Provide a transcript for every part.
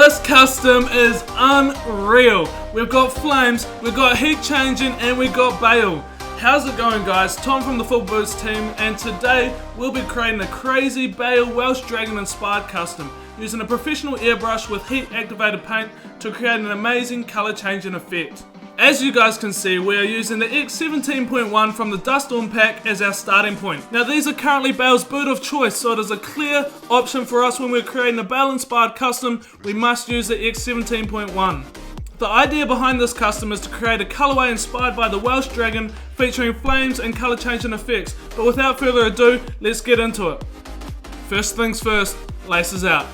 This custom is unreal. We've got flames, we've got heat changing, and we've got Bale. How's it going, guys? Tom from the Full Boost team, and today we'll be creating a crazy Bale Welsh Dragon inspired custom using a professional airbrush with heat activated paint to create an amazing colour changing effect. As you guys can see, we are using the X17.1 from the Dust On pack as our starting point. Now these are currently Bale's boot of choice, so it is a clear option for us when we're creating a Bale inspired custom. We must use the X17.1. The idea behind this custom is to create a colourway inspired by the Welsh Dragon featuring flames and colour changing effects, but without further ado, let's get into it. First things first, laces out.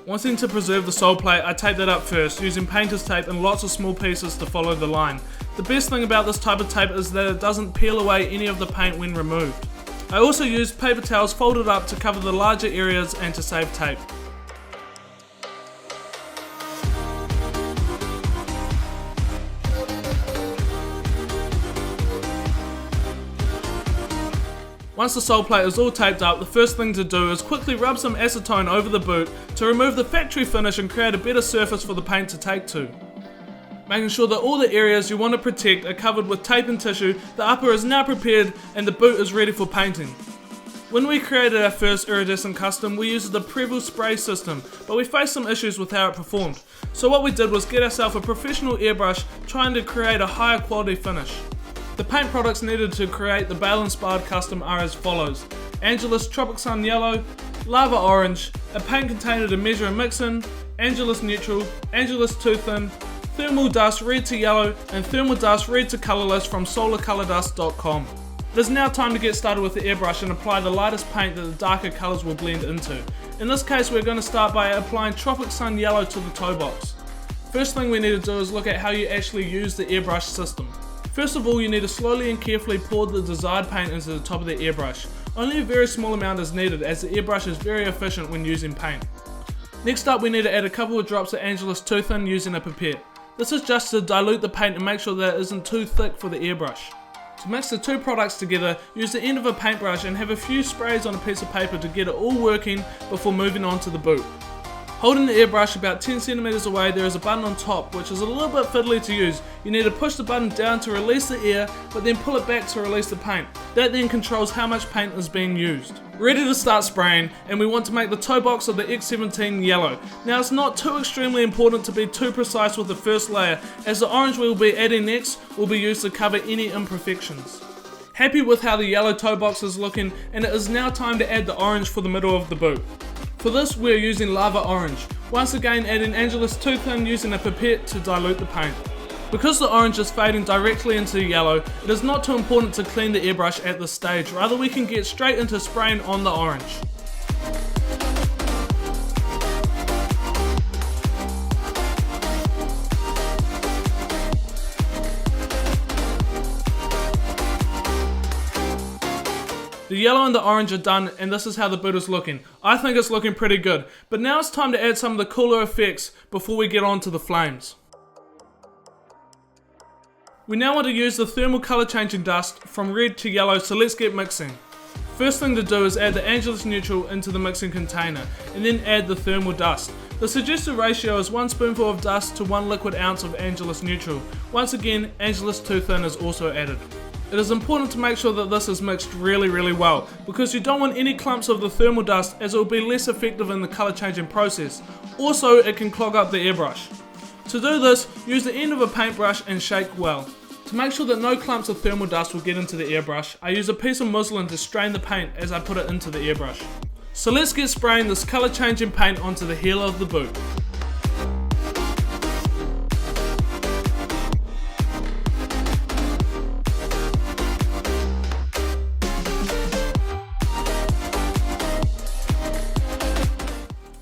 Wanting to preserve the sole plate, I tape that up first, using painter's tape and lots of small pieces to follow the line. The best thing about this type of tape is that it doesn't peel away any of the paint when removed. I also used paper towels folded up to cover the larger areas and to save tape. Once the sole plate is all taped up, the first thing to do is quickly rub some acetone over the boot to remove the factory finish and create a better surface for the paint to take to. Making sure that all the areas you want to protect are covered with tape and tissue, the upper is now prepared and the boot is ready for painting. When we created our first iridescent custom, we used the Prevel spray system, but we faced some issues with how it performed. So what we did was get ourselves a professional airbrush trying to create a higher quality finish. The paint products needed to create the Bale inspired custom are as follows: Angelus Tropic Sun Yellow, Lava Orange, a paint container to measure and mix in, Angelus Neutral, Angelus Too Thin, Thermal Dust Red to Yellow, and Thermal Dust Red to Colourless from solarcolordust.com. It is now time to get started with the airbrush and apply the lightest paint that the darker colours will blend into. In this case, we're going to start by applying Tropic Sun Yellow to the toe box. First thing we need to do is look at how you actually use the airbrush system. First of all, you need to slowly and carefully pour the desired paint into the top of the airbrush. Only a very small amount is needed as the airbrush is very efficient when using paint. Next up, we need to add a couple of drops of Angelus Too Thin using a pipette. This is just to dilute the paint and make sure that it isn't too thick for the airbrush. To mix the two products together, use the end of a paintbrush and have a few sprays on a piece of paper to get it all working before moving on to the boot. Holding the airbrush about 10 cm away, there is a button on top which is a little bit fiddly to use. You need to push the button down to release the air, but then pull it back to release the paint. That then controls how much paint is being used. Ready to start spraying, and we want to make the toe box of the X17 yellow. Now it's not too extremely important to be too precise with the first layer, as the orange we will be adding next will be used to cover any imperfections. Happy with how the yellow toe box is looking, and it is now time to add the orange for the middle of the boot. For this, we are using Lava Orange, once again adding Angelus Too Thin using a pipette to dilute the paint. Because the orange is fading directly into the yellow, it is not too important to clean the airbrush at this stage, rather we can get straight into spraying on the orange. The yellow and the orange are done, and this is how the boot is looking. I think it's looking pretty good, but now it's time to add some of the cooler effects before we get on to the flames. We now want to use the thermal colour changing dust from red to yellow, so let's get mixing. First thing to do is add the Angelus Neutral into the mixing container, and then add the thermal dust. The suggested ratio is 1 spoonful of dust to 1 liquid ounce of Angelus Neutral. Once again, Angelus Too Thin is also added. It is important to make sure that this is mixed really well, because you don't want any clumps of the thermal dust, as it will be less effective in the colour changing process. Also, it can clog up the airbrush. To do this, use the end of a paintbrush and shake well. To make sure that no clumps of thermal dust will get into the airbrush, I use a piece of muslin to strain the paint as I put it into the airbrush. So let's get spraying this colour changing paint onto the heel of the boot.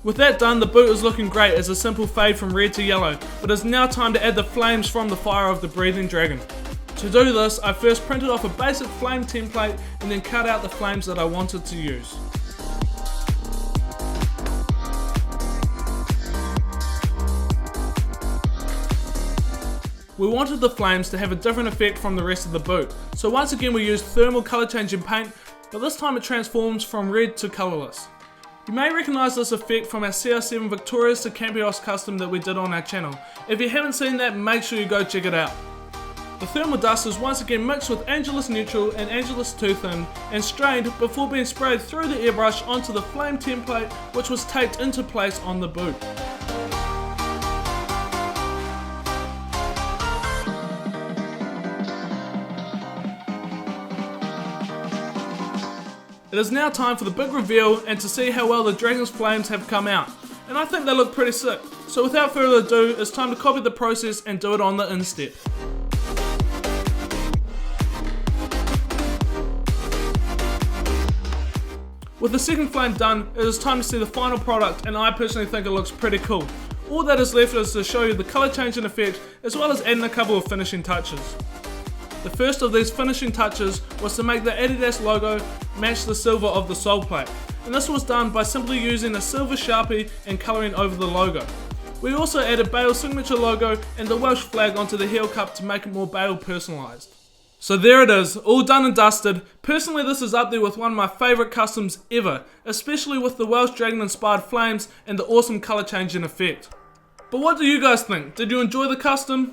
With that done, the boot is looking great as a simple fade from red to yellow, but it's now time to add the flames from the fire of the breathing dragon. To do this, I first printed off a basic flame template and then cut out the flames that I wanted to use. We wanted the flames to have a different effect from the rest of the boot, so once again we used thermal colour changing paint, but this time it transforms from red to colourless. You may recognise this effect from our CR7 Victorious to Campos custom that we did on our channel. If you haven't seen that, make sure you go check it out. The thermal dust is once again mixed with Angelus Neutral and Angelus Too Thin and strained before being sprayed through the airbrush onto the flame template, which was taped into place on the boot. It is now time for the big reveal and to see how well the Dragon's flames have come out. And I think they look pretty sick. So without further ado, it's time to copy the process and do it on the instep. With the second flame done, it is time to see the final product, and I personally think it looks pretty cool. All that is left is to show you the colour changing effect as well as adding a couple of finishing touches. The first of these finishing touches was to make the Adidas logo match the silver of the sole plate, and this was done by simply using a silver Sharpie and colouring over the logo. We also added Bale's signature logo and the Welsh flag onto the heel cup to make it more Bale personalised. So there it is, all done and dusted. Personally, this is up there with one of my favourite customs ever, especially with the Welsh dragon inspired flames and the awesome colour changing effect. But what do you guys think? Did you enjoy the custom?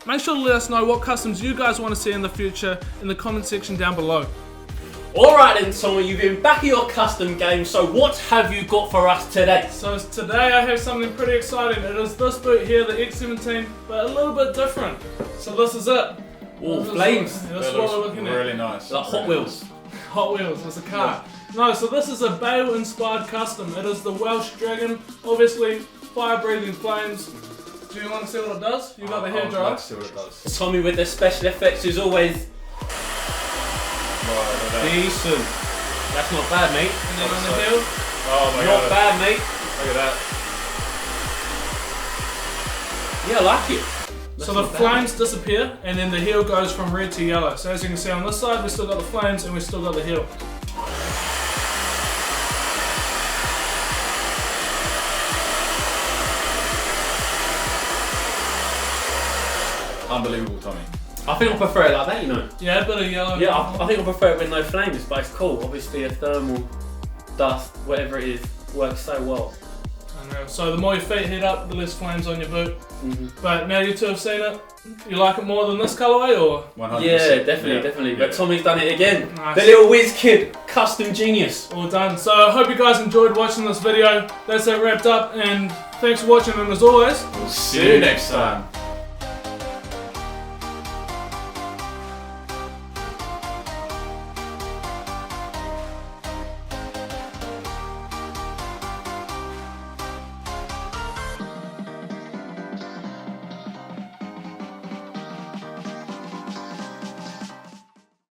Make sure to let us know what customs you guys want to see in the future in the comment section down below. Alright then Tommy, you've been back at your custom game, so what have you got for us today? So today I have something pretty exciting. It is this boot here, the X17, but a little bit different. So this is it. Oh, flames. That's what we're looking at. Really nice. Like Hot Wheels. Hot Wheels, it's a car. No, so this is a Bale inspired custom. It is the Welsh dragon, obviously fire breathing flames. Do you want to see what it does? You got the hair dryer. Let's see what it does. Tommy with the special effects is always decent. That's not bad, mate. And then on the heel. Oh my god. Not bad, mate. Look at that. Yeah, I like it. So the flames disappear and then the heel goes from red to yellow. So as you can see on this side, we still got the flames and we still got the heel. Unbelievable, Tommy. I think I prefer it like that, you know. Yeah, a bit of yellow. Yeah, I think I prefer it with no flames, but it's cool. Obviously a thermal dust, whatever it is, works so well. I know. So the more your feet heat up, the less flames on your boot. But now you two have seen it, you like it more than this colourway or? 100%. Yeah, definitely. But Tommy's done it again. Nice. The little whiz kid, custom genius. All done. So I hope you guys enjoyed watching this video. That's it wrapped up and thanks for watching, and as always, We'll see you next time.